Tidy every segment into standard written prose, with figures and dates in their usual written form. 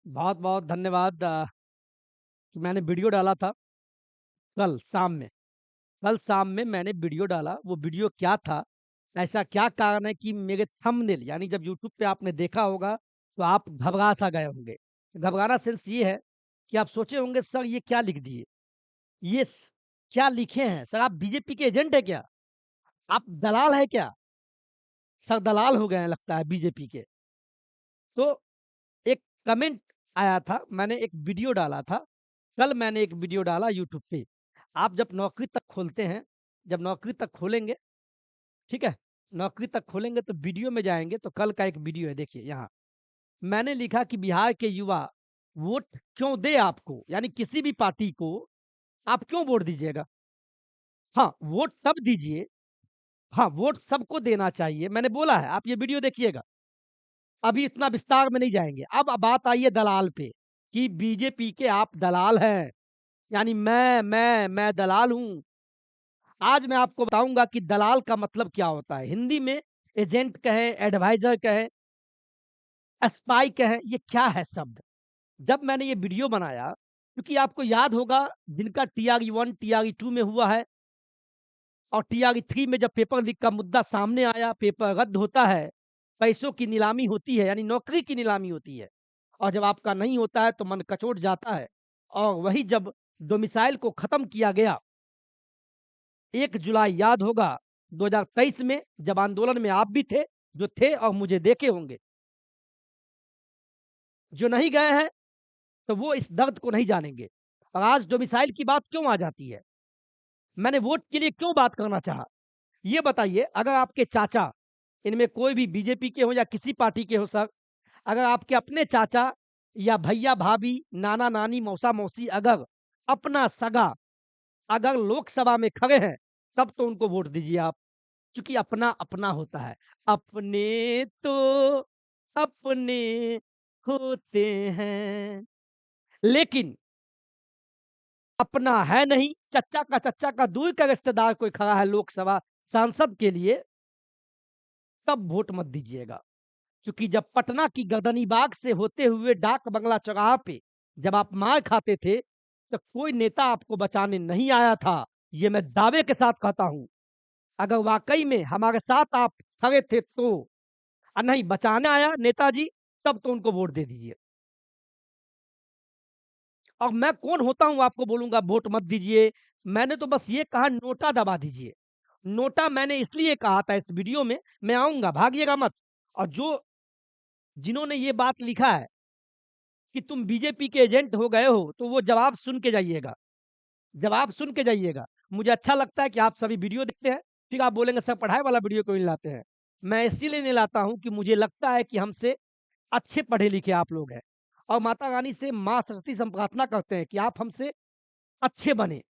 बहुत-बहुत धन्यवाद कि मैंने वीडियो डाला था कल शाम में। कल शाम में मैंने वीडियो डाला, वो वीडियो क्या था? ऐसा क्या कारण है कि मेरे थंबनेल यानी जब यूट्यूब पे आपने देखा होगा, तो आप घबरा-सा गए होंगे। घबराना सेंस ये है कि आप सोचे होंगे सर ये क्या लिख दिए? ये स क्या लिखे हैं? सर आप बीजेपी के एजेंट हैं क्या? आप दलाल हैं क्या? सर दलाल हो गए हैं लगता है बीजेपी के। तो एक कमेंट आया था, मैंने एक वीडियो डाला था। कल मैंने एक वीडियो डाला यूट्यूब पे। आप जब नौकरी तक खोलते हैं, जब नौकरी तक खोलेंगे, ठीक है? नौकरी तक खोलेंगे तो वीडियो में जाएँगे तो कल का एक वीडियो है देखिए यहाँ। मैंने लिखा कि बिहार के युवा वोट क्यों दें आपको? यानी किसी भी पार्टी को आप क्यों वोट दीजिएगा? हाँ, वोट तब दीजिए हाँ, वोट सबको देना चाहिए, मैंने बोला है, आप ये वीडियो देखिएगा। अभी इतना विस्तार में नहीं जाएँगे। अब बात आई है दलाल पे, कि बीजेपी के आप दलाल हैं। यानी मैं दलाल हूँ। आज मैं आपको बताऊँगा कि दलाल का मतलब क्या होता है। हिंदी में एजेंट कहें, एडवाइज़र कहें, स्पाई कहें, ये क्या है शब्द? जब मैंने ये वीडियो बनाया, क्योंकि आपको याद होगा जिनका टीआरई 1, टीआरई 2 में हुआ है और टीआरई 3 में जब पेपर लीक का मुद्दा सामने आया, पेपर रद्द होता है, पैसों की नीलामी होती है, यानी नौकरी की नीलामी होती है और जब आपका नहीं होता है, तो मन कचोट जाता है और वही जब डोमिसाइल को खत्म किया गया 1 जुलाई याद होगा 2023 में जब आंदोलन में आप भी थे, जो थे और मुझे देखे होंगे। जो नहीं गए हैं, तो वो इस दर्द को नहीं जानेंगे। और आज डोमिसाइल की बात क्यों आ जाती है? मैंने वोट के लिए क्यों बात करना चाहा? ये बताइए अगर आपके चाचा, इनमें कोई भी बीजेपी के हों या किसी पार्टी के हों सर, अगर आपके अपने चाचा या भैया-भाभी, नाना-नानी, मौसा-मौसी अगर अपना सगा अगर लोकसभा में खड़े हैं, तब तो उनको वोट दीजिए आप। क्योंकि अपना-अपना होता है। अपने तो अपने होते हैं, लेकिन अपना है नहीं, चच्चा का दूर का रिश्तेदार कोई खड़ा है लोकसभा सांसद के लिए, तब वोट मत दीजिएगा। क्योंकि जब पटना की गर्दनीबाग से होते हुए डाक बंगला चौराहा पे जब आप मार खाते थे, तो कोई नेता आपको बचाने नहीं आया था। ये मैं दावे के साथ कहता हूँ। अगर वाक़ई में हमारे साथ आप खड़े थे तो। नहीं बचाने आया नेताजी, तब तो उनको वोट दे दीजिए। और मैं कौन होता हूँ आपको बोलूँगा वोट मत दीजिए। मैंने तो बस ये कहा नोटा दबा दीजिए। नोटा मैंने इसलिए कहा था इस वीडियो में, मैं आऊँगा, भागिएगा मत। और जो जिन्होंने ये बात लिखा है कि तुम बीजेपी के एजेंट हो गए हो, तो वो जवाब सुन के जाइएगा। जवाब सुन के जाइएगा। मुझे अच्छा लगता है कि आप सभी वीडियो देखते हैं, फिर आप बोलेंगे सर पढ़ाई वाला वीडियो क्यों नहीं लाते हैं? मैं इसीलिए नहीं लाता हूँ कि मुझे लगता है कि हमसे अच्छे पढ़े-लिखे आप लोग हैं और माता रानी से माँ सरस्वती से हम प्रार्थना करते हैं कि आप हमसे अच्छे बने।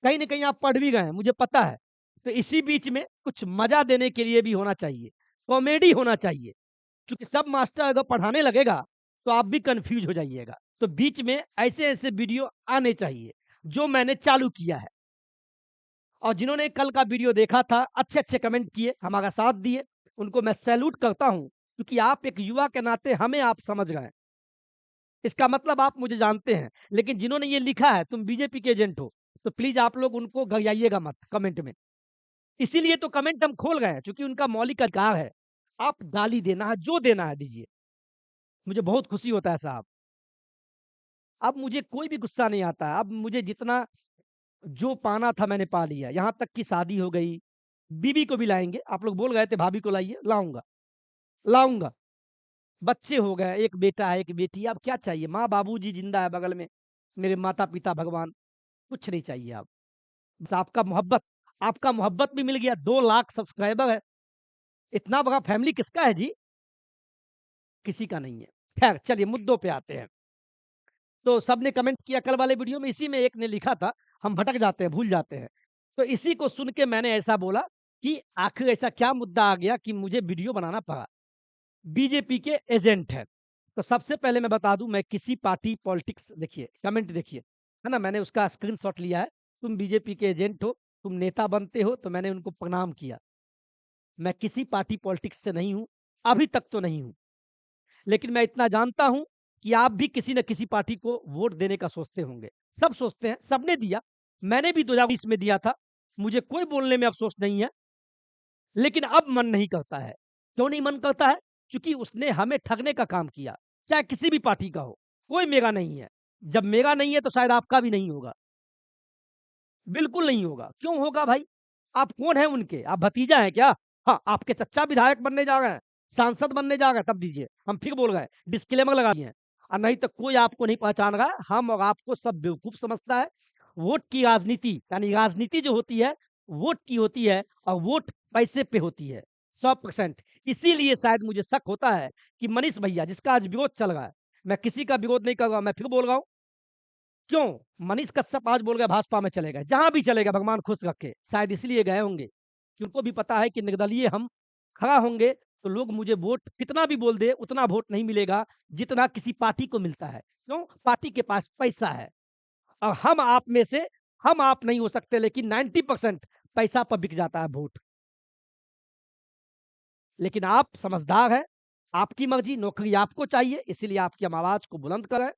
कहीं न कहीं आप पढ़ भी गए हैं, मुझे पता है। तो इसी बीच में कुछ मज़ा देने के लिए भी होना चाहिए, कॉमेडी होना चाहिए। क्योंकि सब मास्टर अगर पढ़ाने लगेगा, तो आप भी कन्फ्यूज़ हो जाइएगा। तो बीच में ऐसे-ऐसे वीडियो आने चाहिए, जो मैंने चालू किया है। और जिन्होंने कल का वीडियो देखा था, अच्छे-अच्छे कमेंट किए, हमारा साथ दिए, उनको मैं सैल्यूट करता हूँ, क्योंकि आप एक युवा के नाते हमें आप समझ गए। इसका मतलब आप मुझे जानते हैं। लेकिन जिन्होंने ये लिखा है तुम बीजेपी के एजेंट हो, तो प्लीज़ आप लोग उनको गरियाइएगा मत कमेंट में। इसीलिए तो कमेंट हम खोल गए हैं, क्योंकि उनका मौलिक अधिकार है। आप गाली देना है, जो देना है दीजिए। मुझे बहुत खुशी होता है साहब। अब मुझे कोई भी गुस्सा नहीं आता है। अब मुझे जितना जो पाना था मैंने पा लिया। यहाँ तक कि शादी हो गई, बीवी को भी लाएँगे। आप लोग बोल गए थे भाभी को लाइए, लाऊँगा, लाऊँगा। बच्चे हो गए, 1 बेटा है, 1 बेटी है, अब क्या चाहिए? माँ-बाबूजी ज़िंदा है बगल में, मेरे माता-पिता, भगवान, कुछ नहीं चाहिए अब। बस आपका मोहब्बत भी मिल गया, 2 लाख सब्सक्राइबर है। इतना बड़ा फैमिली किसका है जी? किसी का नहीं है। ख़ैर चलिए मुद्दों पे आते हैं। तो सबने कमेंट किया कल वाले वीडियो में, इसी में एक ने लिखा था, हम भटक जाते हैं, भूल जाते हैं। तो इसी को सुन के मैंने ऐसा बोला कि आखिर ऐसा क्या मुद्दा आ गया कि मुझे वीडियो बनाना पड़ा? बीजेपी के एजेंट हैं। तो सबसे पहले मैं बता दूँ मैं किसी पार्टी पॉलिटिक्स देखिए, कमेंट देखिए, है ना? मैंने उसका स्क्रीनशॉट लिया है। तुम बीजेपी के एजेंट हो, तुम नेता बनते हो, तो मैंने उनको प्रणाम किया। मैं किसी पार्टी पॉलिटिक्स से नहीं हूँ, अभी तक तो नहीं हूँ। लेकिन मैं इतना जानता हूँ कि आप भी किसी न किसी पार्टी को वोट देने का सोचते होंगे। सब सोचते हैं, सबने दिया। मैंने भी 2020 में दिया था। मुझे कोई बोलने में अफ़सोस नहीं है, लेकिन अब मन नहीं करता है। क्यों नहीं मन करता है? क्योंकि उसने हमें ठगने का काम किया, चाहे किसी भी पार्टी का हो। कोई मेरा नहीं है। जब मेरा नहीं है तो शायद आपका भी नहीं होगा। बिल्कुल नहीं होगा। क्यों होगा भाई? आप कौन हैं उनके? आप भतीजा हैं क्या? हाँ, आपके चच्चा विधायक बनने जा रहे हैं, सांसद बनने जा रहे हैं, तब दीजिए। हम फिर बोल रहे हैं, डिस्क्लेमर लगा दिए हैं। और नहीं तो कोई आपको नहीं पहचान रहा है, हम और आपको सब बेवकूफ़ समझता है। वोट की राजनीति, यानी राजनीति जो होती है, वोट की होती है और वोट पैसे पे होती है, 100%। इसीलिए शायद मुझे शक होता है कि मनीष भैया, जिसका आज विरोध चल रहा है, मैं किसी का विरोध नहीं कर रहा हूँ, मैं फिर बोल रहा हूँ, क्यों? मनीष कश्यप आज बोल गए भाजपा में चले गए। जहाँ भी चले गए भगवान खुश रखे। शायद इसलिए गए होंगे कि उनको भी पता है कि निर्दलीय हम खड़ा होंगे तो लोग मुझे वोट कितना भी बोल दे उतना वोट नहीं मिलेगा जितना किसी पार्टी को मिलता है। क्यों? पार्टी के पास पैसा है और हम आप में से हम आप नहीं हो सकते लेकिन 90% पैसा पर बिक जाता है वोट। लेकिन आप समझदार हैं, आपकी मर्ज़ी, नौकरी आपको चाहिए इसीलिए आपकी हम आवाज़ को बुलंद कर रहे हैं।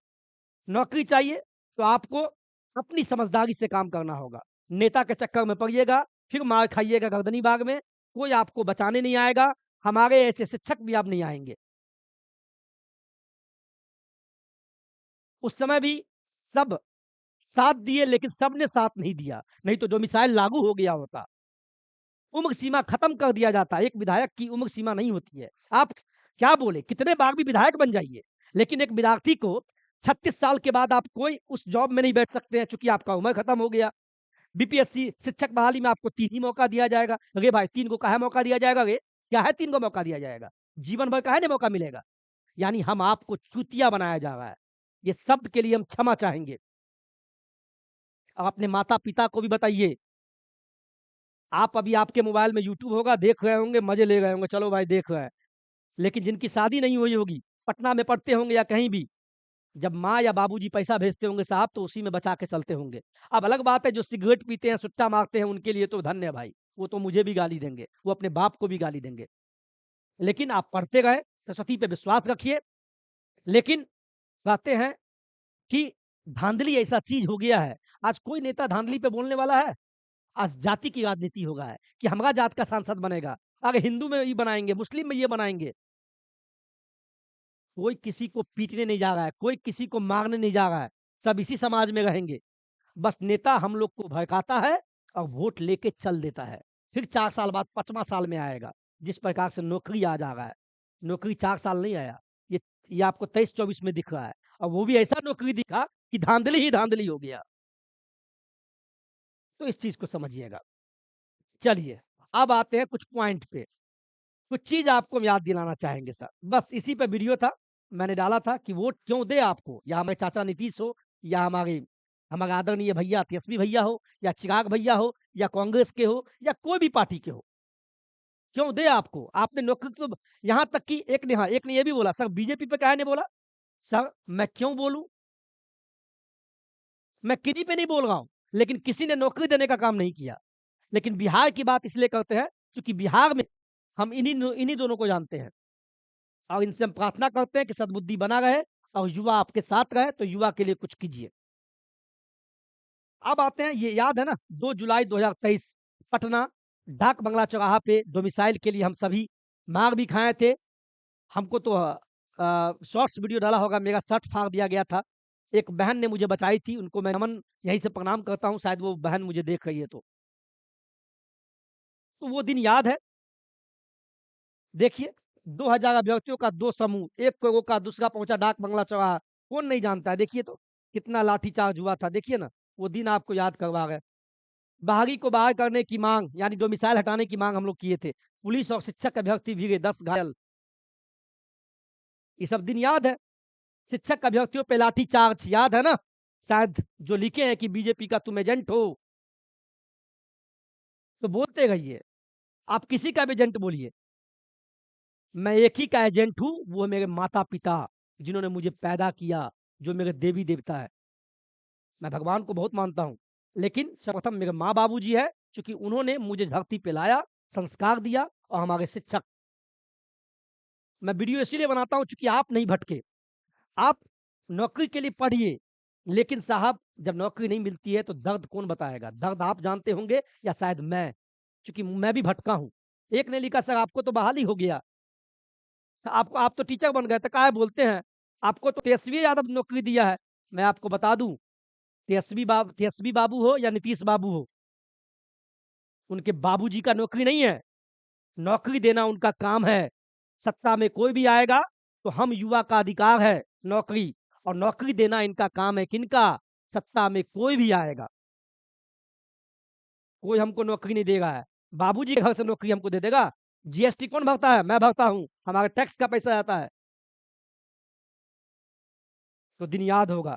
नौकरी चाहिए तो आपको अपनी समझदारी से काम करना होगा। नेता के चक्कर में पड़िएगा, फिर मार खाइएगा गर्दनी बाग में, कोई आपको बचाने नहीं आएगा, हमारे ऐसे शिक्षक भी अब नहीं आएँगे। उस समय भी सब साथ दिए लेकिन सबने साथ नहीं दिया, नहीं तो जो मिसाइल लागू हो गया होता। उम्र सीमा खत्म कर दिया जाता, एक विधायक की उम्र सीमा नहीं होती है। आप क्या बोले, कितने बार भी विधायक बन जाइए, लेकिन एक विद्यार्थी को 36 साल के बाद आप कोई उस जॉब में नहीं बैठ सकते हैं चूँकि आपका उम्र खत्म हो गया। बीपीएससी शिक्षक बहाली में आपको 3 ही मौका दिया जाएगा। अरे भाई 3 को काहे मौका दिया जाएगा रे? क्या है 3 को मौका दिया जाएगा? जीवन भर काहे नहीं मौका मिलेगा? यानी हम आपको चूतिया बनाया जा रहा है। ये शब्द के लिए हम क्षमा चाहेंगे। अब अपने माता-पिता को भी बताइए। आप अभी आपके मोबाइल में यूट्यूब होगा, देख रहे होंगे, मज़े ले रहे होंगे, चलो भाई देख रहे हैं। लेकिन जिनकी शादी नहीं हुई होगी, पटना में पढ़ते होंगे या कहीं भी, जब माँ या बाबूजी पैसा भेजते होंगे साहब तो उसी में बचा के चलते होंगे। अब अलग बात है जो सिगरेट पीते हैं, सुट्टा मारते हैं उनके लिए तो धन्य है भाई। वो तो मुझे भी गाली देंगे, वो अपने बाप को भी गाली देंगे। लेकिन आप पढ़ते रहे, सरस्वती पे विश्वास रखिए। लेकिन कहते हैं कि धाँधली ऐसा चीज़ हो गया है, आज कोई नेता धाँधली पे बोलने वाला है? आज जाति की राजनीति हो गया है कि हमारा जात का सांसद बनेगा, आगे हिंदू में ये बनाएँगे, मुस्लिम में ये बनाएँगे। कोई किसी को पीटने नहीं जा रहा है, कोई किसी को मारने नहीं जा रहा है, सब इसी समाज में रहेंगे। बस नेता हम लोग को भड़काता है और वोट लेके चल देता है। फिर 4 साल बाद 5वाँ साल में आएगा, जिस प्रकार से नौकरी आ जा रहा है। नौकरी 4 साल नहीं आया, ये ये आपको 23-24 में दिख रहा है और वो भी ऐसा नौकरी दिखा कि धाँधली ही धाँधली हो गया। तो इस चीज़ को समझिएगा। चलिए, अब आते हैं कुछ पॉइंट पे। कुछ चीज़ आपको हम याद दिलाना चाहेंगे सर। बस इसी पे वीडियो था, मैंने डाला था कि वोट क्यों दें आपको? या हमारे चाचा नीतीश हो या हमारे आदरणीय भैया तेजस्वी भैया हो या चिराग भैया हो या कांग्रेस के हो या कोई भी पार्टी के हो, क्यों दें आपको? आपने नौकरी तो यहाँ तक कि एक ने ये भी बोला, "सर बीजेपी पे काहे नहीं बोला?" सर मैं क्यों बोलूँ? मैं किन्हीं पे नहीं बोल रहा हूँ, लेकिन किसी ने नौकरी देने का काम नहीं किया। लेकिन बिहार की बात इसलिए करते हैं, क्योंकि बिहार में हम इन्हीं दोनों को जानते हैं। और इनसे हम प्रार्थना करते हैं कि सद्बुद्धि बना रहे और युवा आपके साथ रहे, तो युवा के लिए कुछ कीजिए। अब आते हैं, ये याद है ना 2 जुलाई 2023 पटना डाक बंगला चौराहा पे डोमिसाइल के लिए हम सभी मार भी खाए थे। हमको तो शॉर्ट्स वीडियो डाला होगा, मेरा शर्ट फाड़ दिया गया था। एक बहन ने मुझे बचाई थी, उनको मैं नमन यहीं से प्रणाम करता हूँ, शायद वो बहन मुझे देख रही है तो। तो वो दिन याद है। देखिए 2000 अभ्यर्थियों का 2 समूह, एक को रोका, दूसरा पहुँचा डाक बंगला चौराहा। कौन नहीं जानता है? देखिए तो, कितना लाठीचार्ज हुआ था, देखिए ना, वो दिन आपको याद करवा रहे हैं। बाहरी को बाहर करने की माँग, यानी डोमिसाइल हटाने की माँग हम लोग किए थे। पुलिस और शिक्षक अभ्यर्थी भीगे, 10 घायल। ये सब दिन याद है। शिक्षक अभ्यर्थियों पे लाठीचार्ज याद है ना? शायद जो लिखे हैं कि बीजेपी का तुम एजेंट हो, तो बोलते रहिए। आप किसी का भी एजेंट बोलिए। मैं एक ही का एजेंट हूँ, वो है मेरे माता-पिता, जिन्होंने मुझे पैदा किया, जो मेरे देवी-देवता हैं। मैं भगवान को बहुत मानता हूँ, लेकिन सर्वप्रथम मेरे माँ-बाबूजी हैं, क्योंकि उन्होंने मुझे धरती पे लाया, संस्कार दिया और हमारे शिक्षक। मैं वीडियो इसीलिए बनाता हूँ, चूँकि आप नहीं भटके। आप नौकरी के लिए पढ़िए, लेकिन साहब जब नौकरी नहीं मिलती है तो दर्द कौन बताएगा? दर्द आप जानते होंगे या शायद मैं? क्योंकि मैं भी भटका हूँ। एक ने लिखा सर आपको तो बहाली हो गया, आपको आप तो टीचर बन गए तो काहे बोलते हैं? आपको तो तेजस्वी यादव नौकरी दिया है। मैं आपको बता दूँ, तेजस्वी बाबू हो या नीतीश बाबू हो, उनके बाबूजी का नौकरी नहीं है। नौकरी देना उनका काम है। सत्ता में कोई भी आएगा तो हम युवा का अधिकार है नौकरी, और नौकरी देना इनका काम है। किनका? सत्ता में कोई भी आएगा, कोई हमको नौकरी नहीं देगा है। बाबूजी के घर से नौकरी हमको दे देगा? जीएसटी कौन भरता है? मैं भरता हूँ, हमारे टैक्स का पैसा आता है। तो दिन याद होगा,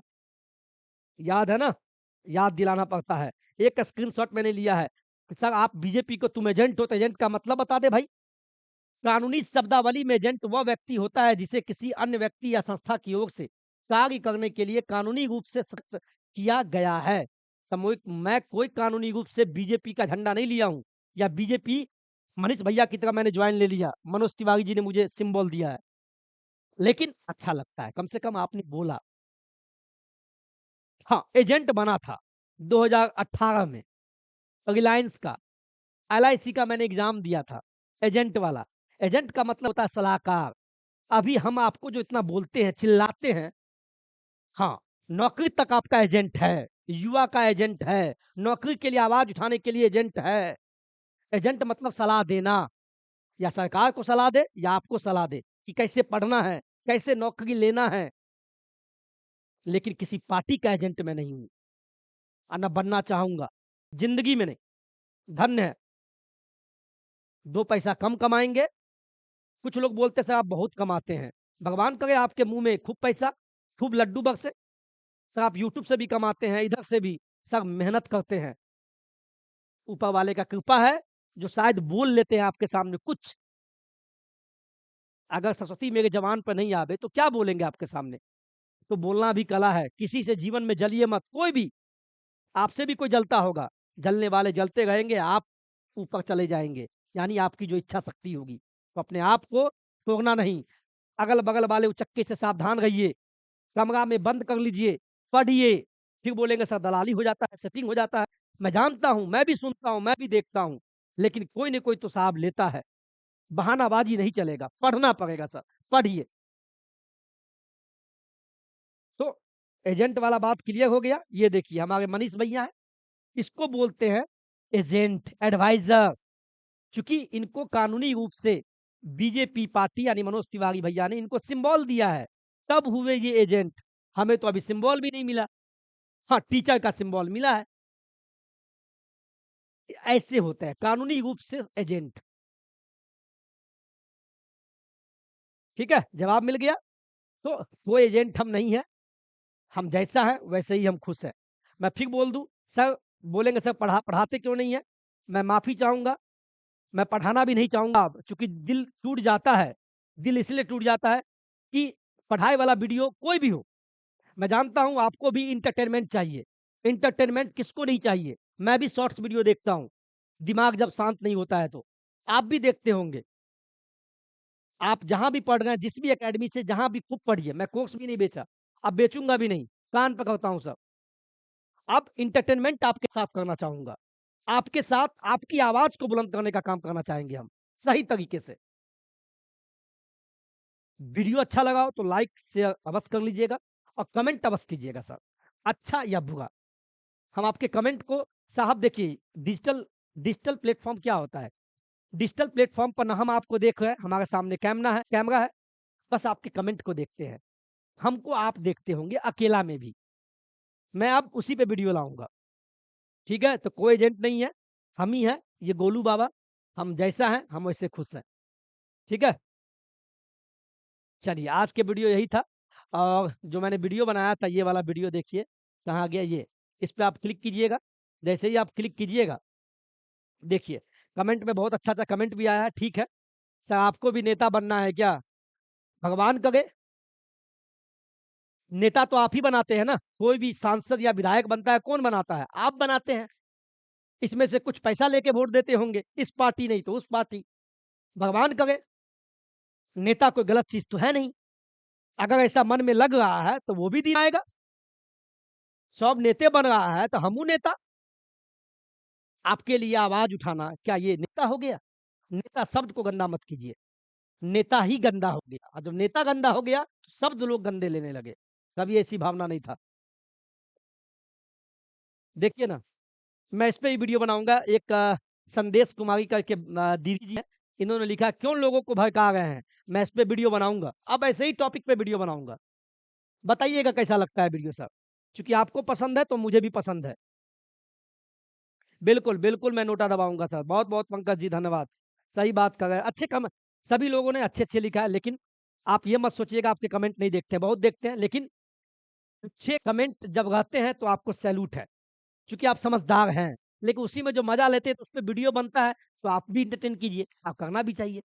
याद है ना? याद दिलाना पड़ता है। एक स्क्रीनशॉट मैंने लिया है कि सर आप बीजेपी को तुम एजेंट हो, तो एजेंट का मतलब बता दे भाई। कानूनी शब्दावली में एजेंट वह व्यक्ति होता है जिसे किसी अन्य व्यक्ति या संस्था की ओर से कार्य करने के लिए कानूनी रूप से सख्त किया गया है। सामूहिक मैं कोई कानूनी रूप से बीजेपी का झंडा नहीं लिया हूँ, या बीजेपी मनीष भैया की तरह मैंने ज्वाइन ले लिया। मनोज तिवारी जी ने मुझे सिंबल दिया है, लेकिन अच्छा लगता है, कम से कम आपने बोला। हाँ, एजेंट बना था 2018 में रिलायंस का, एलआईसी का मैंने एग्जाम दिया था, एजेंट वाला। एजेंट का मतलब होता है सलाहकार। अभी हम आपको जो इतना बोलते हैं, चिल्लाते हैं, हाँ, नौकरी तक आपका एजेंट है, युवा का एजेंट है, नौकरी के लिए आवाज उठाने के लिए एजेंट है। एजेंट मतलब सलाह देना, या सरकार को सलाह दे या आपको सलाह दे कि कैसे पढ़ना है, कैसे नौकरी लेना है। लेकिन किसी पार्टी का एजेंट मैं नहीं हूं, और न बनना चाहूंगा, जिंदगी में नहीं। धन्य है, दो पैसा कम कमाएंगे। कुछ लोग बोलते हैं सर आप बहुत कमाते हैं, भगवान करे आपके मुंह में खूब पैसा, खूब लड्डू बरसे। सर आप यूट्यूब से भी कमाते हैं, इधर से भी, सब मेहनत करते हैं, ऊपर वाले का कृपा है, जो शायद बोल लेते हैं आपके सामने कुछ। अगर सरस्वती मेरे जवान पर नहीं आवे तो क्या बोलेंगे आपके सामने? तो बोलना भी कला है। किसी से जीवन में जलिए मत, कोई भी, आपसे भी कोई जलता होगा, जलने वाले जलते रहेंगे, आप ऊपर चले जाएंगे, यानी आपकी जो इच्छा शक्ति होगी। तो अपने आप को तोड़ना नहीं। अगल बगल वाले उचक्के से सावधान रहिए, कमरा में बंद कर लीजिए, पढ़िए। फिर बोलेंगे सर दलाली हो जाता है, सेटिंग हो जाता है। मैं जानता हूँ, मैं भी सुनता हूँ, मैं भी देखता हूँ, लेकिन कोई न कोई तो साहब लेता है। बहानाबाजी नहीं चलेगा, पढ़ना पड़ेगा सर, पढ़िए। तो एजेंट वाला बात क्लियर हो गया। ये देखिए हमारे मनीष भैया हैं, इसको बोलते हैं एजेंट, एडवाइजर। चूंकि इनको कानूनी रूप से बीजेपी पार्टी यानी मनोज तिवारी भैया ने इनको सिंबल दिया है, तब हुए ये एजेंट। हमें तो अभी सिंबल भी नहीं मिला। हाँ, टीचर का सिंबल मिला है। ऐसे होता है कानूनी रूप से एजेंट। ठीक है, जवाब मिल गया। तो वो एजेंट हम नहीं है, हम जैसा है वैसे ही हम खुश हैं। मैं फिर बोल दूं, सर बोलेंगे सर पढ़ाते क्यों नहीं है? मैं माफी चाहूंगा, मैं पढ़ाना भी नहीं चाहूंगा अब, चूंकि दिल टूट जाता है। दिल इसलिए टूट जाता है कि पढ़ाई वाला वीडियो कोई भी हो, मैं जानता हूं आपको भी इंटरटेनमेंट चाहिए। इंटरटेनमेंट किसको नहीं चाहिए? मैं भी शॉर्ट्स वीडियो देखता हूं, दिमाग जब शांत नहीं होता है तो। आप भी देखते होंगे। आप जहां भी पढ़ रहे हैं, जिस भी एकेडमी से जहां भी, खूब पढ़िए। मैं कोर्स भी नहीं बेचा, अब बेचूंगा भी नहीं, कान पकड़ता हूं सब। अब इंटरटेनमेंट आपके साथ करना चाहूंगा, आपके साथ आपकी आवाज को बुलंद करने का काम करना चाहेंगे हम, सही तरीके से। वीडियो अच्छा लगा हो तो लाइक शेयर अवश्य कर लीजिएगा, और कमेंट अवश्य कीजिएगा सर, अच्छा या बुरा। हम आपके कमेंट को, साहब देखिए, डिजिटल डिजिटल प्लेटफॉर्म क्या होता है? डिजिटल प्लेटफॉर्म पर ना हम आपको देख रहे हैं, हमारे सामने कैमरा है, बस आपके कमेंट को देखते हैं। हमको आप देखते होंगे अकेला में भी, मैं अब उसी पे वीडियो लाऊंगा। ठीक है, तो कोई एजेंट नहीं है, हम ही हैं, ये गोलू बाबा। हम जैसा है हम वैसे खुश हैं। ठीक है, चलिए आज के वीडियो यही था। और जो मैंने वीडियो बनाया था, ये वाला वीडियो देखिए, कहाँ गया ये, इस पे आप क्लिक कीजिएगा। जैसे ही आप क्लिक कीजिएगा, देखिए कमेंट में बहुत अच्छा अच्छा कमेंट भी आया है। ठीक है सर, आपको भी नेता बनना है क्या? भगवान करे, नेता तो आप ही बनाते हैं ना। कोई भी सांसद या विधायक बनता है, कौन बनाता है? आप बनाते हैं। इसमें से कुछ पैसा लेके वोट देते होंगे, इस पार्टी नहीं तो उस पार्टी। भगवान करे, नेता कोई गलत चीज तो है नहीं। अगर ऐसा मन में लग रहा है तो वो भी दिन आएगा। सब नेते बन रहा है तो हमहू नेता। आपके लिए आवाज़ उठाना, क्या ये नेता हो गया? नेता शब्द को गंदा मत कीजिए। नेता ही गंदा हो गया, और जब नेता गंदा हो गया, तो शब्द लोग गंदे लेने लगे। कभी ऐसी भावना नहीं था। देखिए ना, मैं इस पे ही वीडियो बनाऊँगा। एक संदेश कुमारी करके दीदी जी हैं, इन्होंने लिखा क्यों लोगों को भड़का रहे हैं? मैं इस पे वीडियो बनाऊँगा। अब ऐसे ही टॉपिक पे वीडियो बनाऊँगा। बताइएगा कैसा लगता है वीडियो सब? चूँकि आपको पसंद है तो मुझे भी पसंद है। बिल्कुल, बिल्कुल मैं नोटा दबाऊँगा सर। बहुत-बहुत पंकज जी धन्यवाद। सही बात कर रहे हैं। अच्छे कम सभी लोगों ने अच्छे-अच्छे लिखा है, लेकिन आप ये मत सोचिएगा आपके कमेंट नहीं देखते हैं, बहुत देखते हैं, लेकिन अच्छे कमेंट जब रहते हैं तो आपको सैल्यूट है। चूँकि आप समझदार हैं, लेकिन उसी में जो मज़ा लेते हैं तो उसपे वीडियो बनता है, तो आप भी एंटरटेन कीजिए, आप करना भी चाहिए।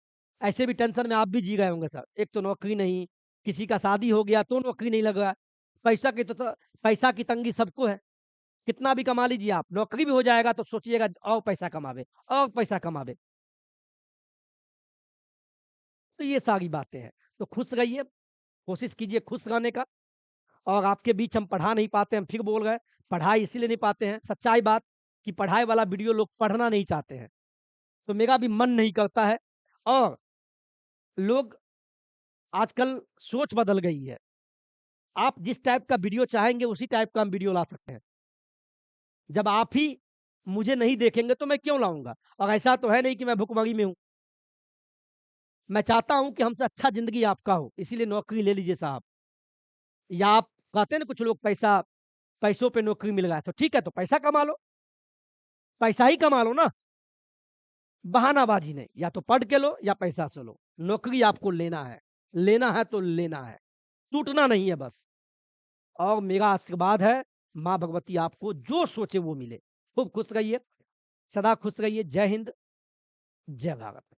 ऐसे भी टेंशन में आप भी जी रहे होंगे सर। एक तो नौकरी नहीं, किसी का शादी हो गया तो नौकरी नहीं लग रहा है। पैसा की तो पैसा की तंगी सबको है। कितना भी कमा लीजिए आप, नौकरी भी हो जाएगा तो सोचिएगा और पैसा कमावे और पैसा कमावे। तो ये सारी बातें हैं। तो खुश रहिए, कोशिश कीजिए खुश रहने का। और आपके बीच हम पढ़ा नहीं पाते, हम फिर बोल रहे हैं, पढ़ाई इसीलिए नहीं पाते हैं, सच्चाई बात कि पढ़ाई वाला वीडियो लोग पढ़ना नहीं चाहते हैं। तो मेरा भी मन नहीं करता है, और लोग आजकल सोच बदल गई है। आप जिस टाइप का वीडियो चाहेंगे उसी टाइप का हम वीडियो ला सकते हैं। जब आप ही मुझे नहीं देखेंगे तो मैं क्यों लाऊँगा? और ऐसा तो है नहीं कि मैं भुखमरी में हूँ। मैं चाहता हूँ कि हमसे अच्छा ज़िंदगी आपका हो, इसीलिए नौकरी ले लीजिए साहब। या आप कहते हैं ना कुछ लोग पैसों पे नौकरी मिल रहा है, तो ठीक है तो पैसा कमा लो, पैसा ही कमा लो ना। बहानाबाज़ी नहीं, या तो पढ़ के लो या पैसा से लो। नौकरी आपको लेना है तो लेना है, टूटना नहीं है बस। और मेरा आशीर्वाद है, माँ भगवती आपको जो सोचे वो मिले। खूब खुश रहिए, सदा खुश रहिए। जय हिंद, जय भारत।